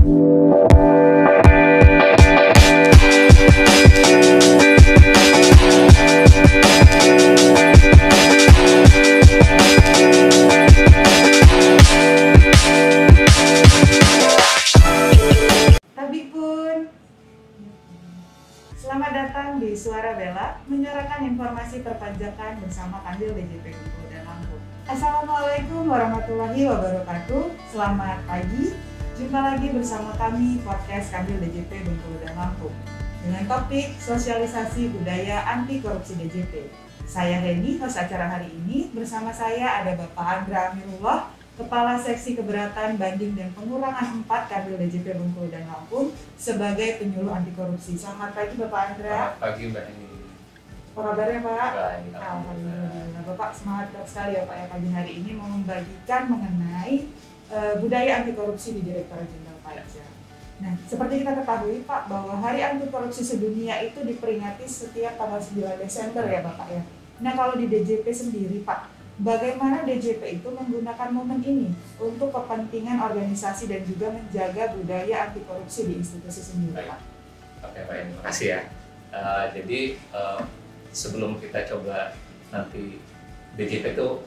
Selamat datang di Suara Bella, menyuarakan informasi perpajakan bersama Kanwil DJP Bengkulu dan Lampung. Assalamualaikum warahmatullahi wabarakatuh. Selamat pagi, jumpa lagi bersama kami podcast Kanwil DJP Bengkulu dan Lampung dengan topik sosialisasi budaya anti korupsi DJP. Saya Reni, host acara hari ini. Bersama saya ada Bapak Andra Amirullah, Kepala Seksi Keberatan Banding dan Pengurangan 4 Kanwil DJP Bengkulu dan Lampung sebagai penyuluh anti korupsi. Selamat pagi Bapak Andra. Selamat pagi Mbak Eni. Apa kabarnya Pak? Baik, alhamdulillah. Bapak semangat sekali ya Pak ya pagi hari ini mau membagikan mengenai budaya anti korupsi di Direktorat Jenderal Pajak. Nah, seperti kita ketahui Pak bahwa Hari Anti Korupsi Sedunia itu diperingati setiap tanggal 9 Desember ya Bapak ya. Nah, kalau di DJP sendiri Pak, bagaimana DJP itu menggunakan momen ini untuk kepentingan organisasi dan juga menjaga budaya anti korupsi di institusi sendiri, Pak? Oke, baik, terima kasih ya. Jadi sebelum kita coba nanti DJP itu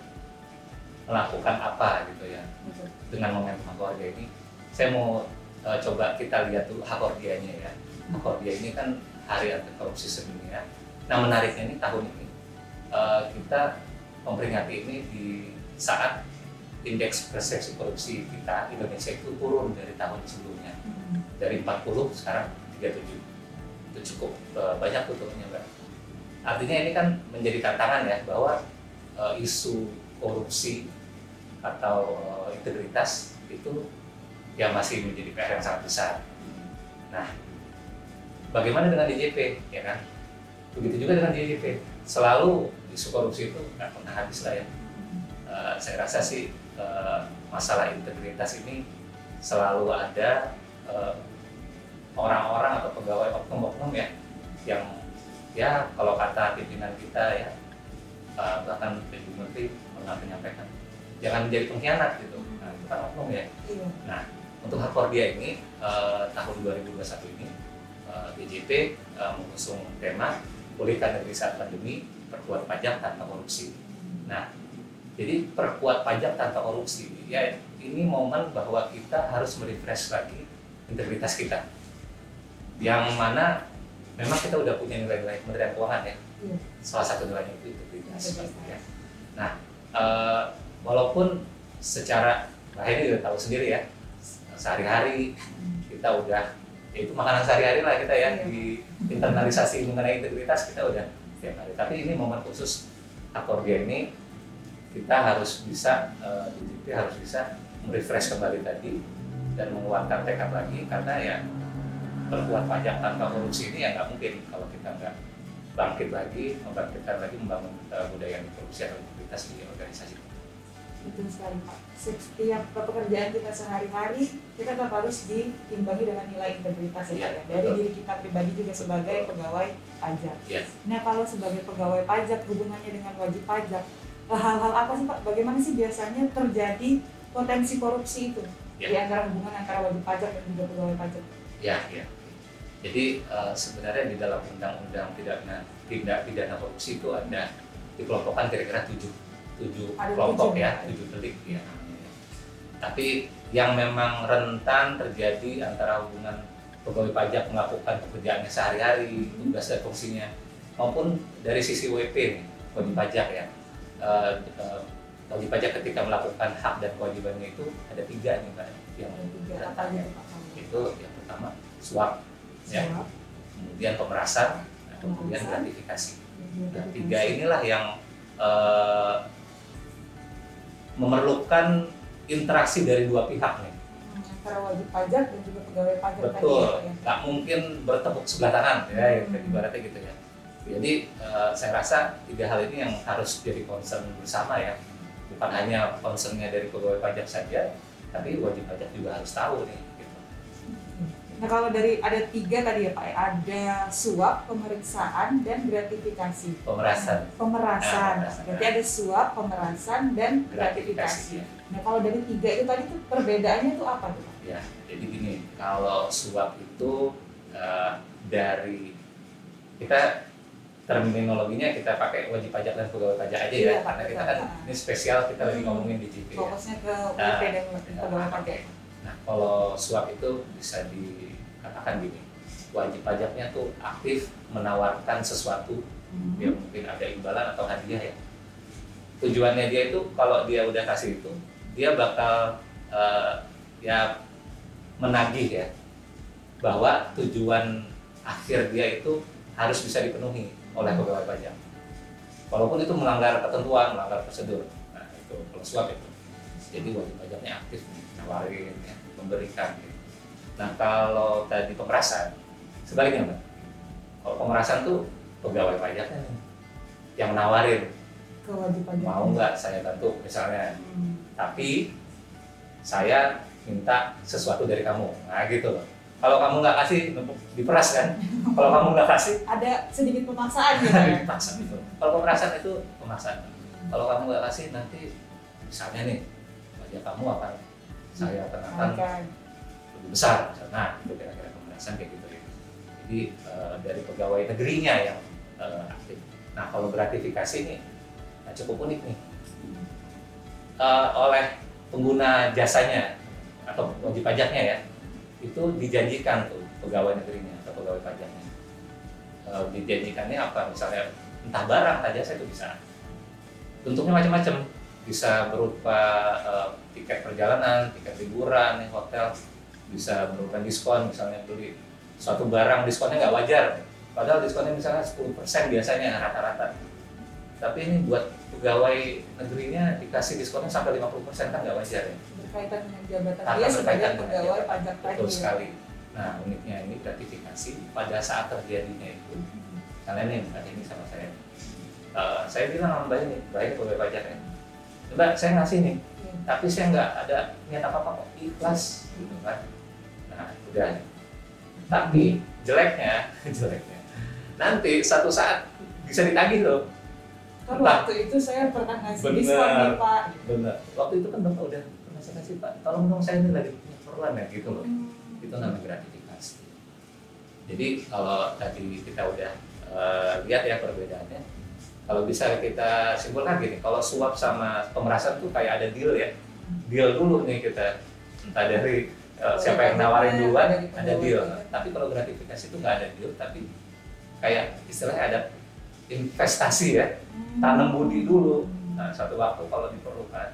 melakukan apa gitu ya. Betul. Dengan momentum Hakordia ini, saya mau coba kita lihat dulu Hakordianya ya. Hakordia ini kan Hari Anti Korupsi Sedunia. Nah, menariknya ini tahun ini kita memperingati ini di saat indeks persepsi korupsi kita Indonesia itu turun dari tahun sebelumnya, dari 40 sekarang 37. Itu cukup banyak turunnya, Mbak. Artinya ini kan menjadi tantangan ya bahwa isu korupsi atau integritas itu yang masih menjadi PR yang sangat besar. Nah, bagaimana dengan DJP, ya kan? Begitu juga dengan DJP, selalu isu korupsi itu nggak pernah habis lah ya. Saya rasa sih masalah integritas ini selalu ada orang-orang atau pegawai oknum-oknum ya yang ya kalau kata pimpinan kita ya bahkan Ibu Menteri pernah menyampaikan jangan menjadi pengkhianat gitu. Nah, itu kan oknum ya. Nah, untuk Hakordia ini tahun 2021 ini DJP mengusung tema Pulihkan Negeri Saat Pandemi, Perkuat Pajak Tanpa Korupsi. Nah, jadi perkuat pajak tanpa korupsi, ya ini momen bahwa kita harus merefresh lagi integritas kita. Yang mana memang kita udah punya nilai-nilai Kementerian Keuangan ya. Salah satu nilainya itu integritas. Ya. Nah, walaupun secara, nah ini udah tahu sendiri ya, sehari-hari kita udah, ya itu makanan sehari-hari lah kita ya, di internalisasi mengenai integritas kita udah setiap hari. Tapi ini momen khusus Hakordia ini kita harus bisa, DJP harus bisa merefresh kembali tadi dan menguatkan tekad lagi karena ya perkuat pajak tanpa korupsi ini ya nggak mungkin kalau kita nggak bangkit lagi, membangkitkan lagi membangun budaya korupsi atau integritas di organisasi. Betul sekali Pak. Setiap pekerjaan kita sehari-hari kita tetap harus diimbangi dengan nilai integritas ya, dari diri kita pribadi juga sebagai pegawai pajak. Nah, kalau sebagai pegawai pajak hubungannya dengan wajib pajak, hal-hal apa sih Pak? Bagaimana sih biasanya terjadi potensi korupsi itu di antara hubungan antara wajib pajak dan juga pegawai pajak? Ya. Jadi sebenarnya di dalam undang-undang tindak pidana korupsi itu ada dikelompokkan kira-kira 7 kelompok ya, 7 delik ya. Tapi yang memang rentan terjadi antara hubungan pegawai pajak melakukan pekerjaannya sehari-hari, tugas dan fungsinya, maupun dari sisi WP nih, wajib pajak ya. Wajib pajak ketika melakukan hak dan kewajibannya itu ada 3 nih Mbak yang rentan. Itu yang pertama suap, ya. Kemudian pemerasan, kemudian gratifikasi. Nah, 3 inilah yang memerlukan interaksi dari 2 pihak nih. Antara wajib pajak dan juga pegawai pajak. Betul, tadi ya. nggak mungkin bertepuk sebelah tangan ya, ibaratnya gitu ya. Jadi saya rasa 3 hal ini yang harus jadi concern bersama ya. Bukan hanya concernnya dari pegawai pajak saja, tapi wajib pajak juga harus tahu nih. Gitu. Nah, kalau dari ada 3 tadi ya Pak, ada suap, pemeriksaan, dan gratifikasi. Pemerasan. Berarti ada suap, pemerasan, dan gratifikasi. Nah, kalau dari 3 itu tadi tuh perbedaannya tuh apa tuh Pak? Ya, jadi gini, kalau suap itu dari kita terminologinya kita pakai wajib pajak dan pegawai pajak aja ya, Iya, Pak, karena kita betul. kan ini spesial kita lagi ngomongin di JP ya. Fokusnya ke Nah, WP dan pegawai pajak. Nah, kalau suap itu bisa dikatakan gini, wajib pajaknya tuh aktif menawarkan sesuatu yang mungkin ada imbalan atau hadiah ya. Tujuannya dia itu kalau dia udah kasih itu, dia bakal ya menagih ya bahwa tujuan akhir dia itu harus bisa dipenuhi oleh pegawai pajak. Walaupun itu melanggar ketentuan, melanggar prosedur. Nah, itu kalau suap itu. Jadi wajib pajaknya aktif menawarin, ya, memberikan. Gitu. Nah, kalau tadi pemerasan, sebaliknya Mbak. Kalau pemerasan tuh pegawai pajaknya nih yang nawarin. Ke wajib pajak. Mau nggak saya bantu misalnya. Tapi saya minta sesuatu dari kamu. Nah, gitu loh. Kalau kamu nggak kasih, diperas kan? Kalau kamu nggak kasih, Ada sedikit pemaksaan gitu ya. dipaksa gitu. Kalau pemerasan itu pemaksaan. Kalau kamu nggak kasih, nanti misalnya nih, wajah kamu akan saya kenakan lebih besar. Nah, itu kira-kira pemerasan kayak gitu ya. Jadi dari pegawai negerinya yang aktif. Nah, kalau gratifikasi ini cukup unik nih. Oleh pengguna jasanya atau wajib pajaknya ya, itu dijanjikan tuh pegawai negerinya atau pegawai pajaknya. Dijanjikannya apa? Misalnya entah barang atau jasa itu bisa. Bentuknya macam-macam, bisa berupa tiket perjalanan, tiket liburan, hotel, bisa berupa diskon, misalnya beli suatu barang diskonnya nggak wajar, padahal diskonnya misalnya 10% biasanya rata-rata. Tapi ini buat pegawai negerinya dikasih diskonnya sampai 50% kan nggak wajar ya. Berkaitan dengan jabatan Karena dia sebagai berkaitan dengan pegawai jabatan. pajak tadi. Betul sekali. Nah, uniknya ini gratifikasi pada saat terjadinya itu. Misalnya nih, Mbak ini sama saya bilang sama Mbak ini, Mbak ini pegawai pajak ya. Mbak, saya ngasih nih, tapi saya nggak ada niat apa-apa kok, ikhlas gitu kan. Nah, udah. Tapi jeleknya, nanti satu saat bisa ditagih loh. Kan waktu itu saya pernah ngasih diskon nih Pak. Bener. Waktu itu kan Bapak udah pernah saya kasih Pak, tolong dong saya ini lagi punya keperluan ya gitu loh. Itu namanya gratifikasi. Jadi kalau tadi kita udah lihat ya perbedaannya, kalau bisa kita simpulkan gini, kalau suap sama pemerasan tuh kayak ada deal ya, deal dulu nih kita, entah dari siapa yang nawarin duluan ada deal. Tapi kalau gratifikasi itu nggak ada deal, tapi kayak istilahnya ada investasi ya, tanam budi dulu. Nah, satu waktu kalau diperlukan,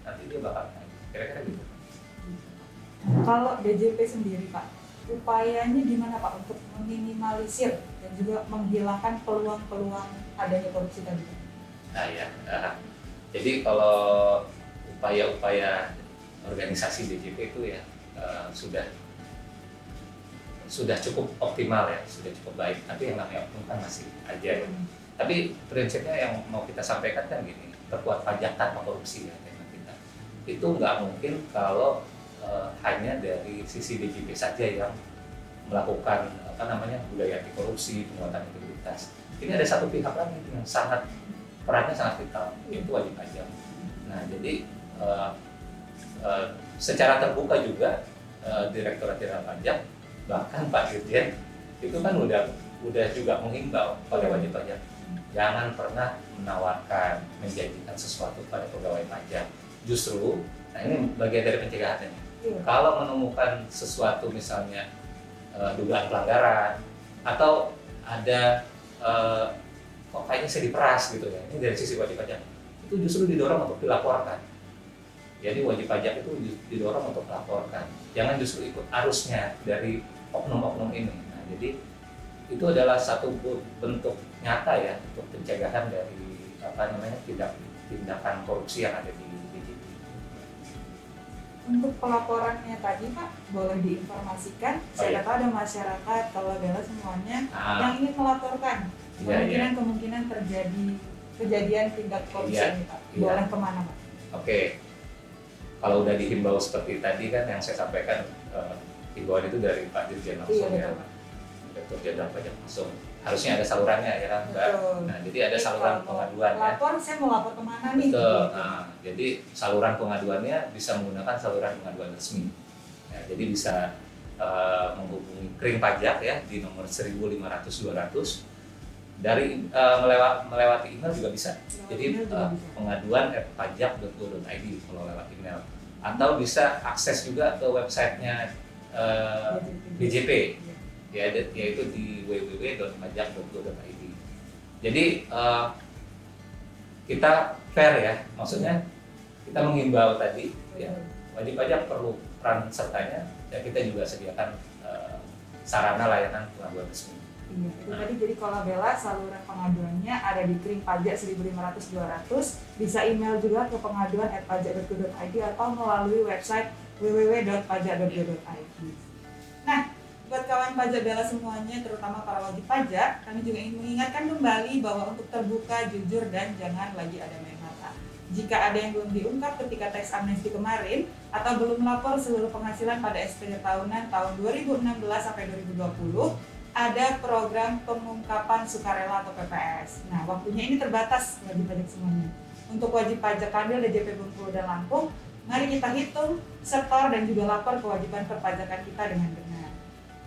nanti dia bakal naik. Kira-kira gitu. Kalau DJP sendiri Pak, upayanya gimana Pak untuk meminimalisir dan juga menghilangkan peluang-peluang adanya korupsi tadi? Nah ya, jadi kalau upaya-upaya organisasi DJP itu ya sudah cukup optimal ya, sudah cukup baik. Tapi yang namanya optimal kan masih aja ya. Tapi prinsipnya yang mau kita sampaikan kan gini, berbuat pajak tanpa korupsi ya tema kita. Itu nggak mungkin kalau hanya dari sisi DJP saja yang melakukan budaya anti korupsi, penguatan integritas. Ini ada satu pihak lagi yang perannya sangat vital, yaitu wajib pajak. Nah, jadi secara terbuka juga Direktorat Jenderal Pajak, bahkan Pak Dirjen itu kan udah juga menghimbau pada wajib pajak, jangan pernah menawarkan, menjanjikan sesuatu pada pegawai pajak. Justru, nah ini bagian dari pencegahannya. Kalau menemukan sesuatu misalnya dugaan pelanggaran atau ada kok kayaknya saya diperas gitu ya, ini dari sisi wajib pajak, itu justru didorong untuk dilaporkan. Jadi wajib pajak itu didorong untuk melaporkan, jangan justru ikut arusnya dari oknum-oknum ini. Nah, jadi itu adalah satu bentuk nyata ya untuk pencegahan dari tindakan korupsi yang ada di DJP. Untuk pelaporannya tadi Pak, boleh diinformasikan, saya tahu ada masyarakat kalau bela semuanya yang ingin melaporkan kemungkinan terjadi kejadian tindak korupsi ini Pak, boleh kemana Pak? Oke, kalau udah dihimbau seperti tadi kan yang saya sampaikan, himbauan itu dari Pak Dirjen langsung ya, Direktur Jenderal Pajak langsung. Harusnya ada salurannya ya kan Mbak. Nah, jadi ada saluran pengaduan ya. Lapor, saya mau lapor kemana nih? Betul. Nah, jadi saluran pengaduannya bisa menggunakan saluran pengaduan resmi. Ya, jadi bisa menghubungi Kering Pajak ya di nomor 1.500-200. Dari melewati email juga bisa. Jadi pengaduan@pajak.go.id kalau lewat email. Atau bisa akses juga ke websitenya BJP, ya, yaitu di www.pajak.go.id. Jadi kita fair ya, maksudnya kita menghimbau tadi ya, wajib pajak perlu peran sertanya, ya kita juga sediakan sarana layanan pengaduan resmi. Iya, itu tadi. Jadi kalau Bella, saluran pengaduannya ada di Kering Pajak 1.500-200, bisa email juga ke pengaduan@pajak.go.id atau melalui website www.pajak.go.id. Nah, buat kawan pajak Bella semuanya, terutama para wajib pajak, kami juga ingin mengingatkan kembali bahwa untuk terbuka, jujur, dan jangan lagi ada main mata. Jika ada yang belum diungkap ketika teks amnesti kemarin atau belum melapor seluruh penghasilan pada SPT tahunan tahun 2016 sampai 2020, ada program pengungkapan sukarela atau PPS. Nah, waktunya ini terbatas wajib pajak semuanya. Untuk wajib pajak Kanwil DJP Bengkulu dan Lampung, mari kita hitung, setor, dan juga lapor kewajiban perpajakan kita dengan benar.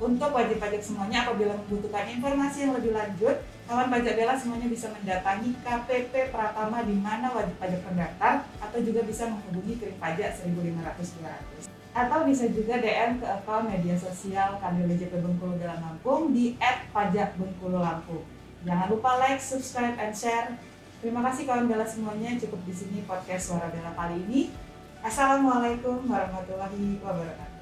Untuk wajib pajak semuanya, apabila membutuhkan informasi yang lebih lanjut, kawan pajak Bella semuanya bisa mendatangi KPP Pratama di mana wajib pajak terdaftar, atau juga bisa menghubungi Kering Pajak 1.500-200. Atau bisa juga DM ke akun media sosial Kanwil DJP Bengkulu dan Lampung di @pajakbengkululampung. Jangan lupa like, subscribe, and share. Terima kasih kawan Bella semuanya. Cukup di sini podcast Suara Bella kali ini. Assalamualaikum warahmatullahi wabarakatuh.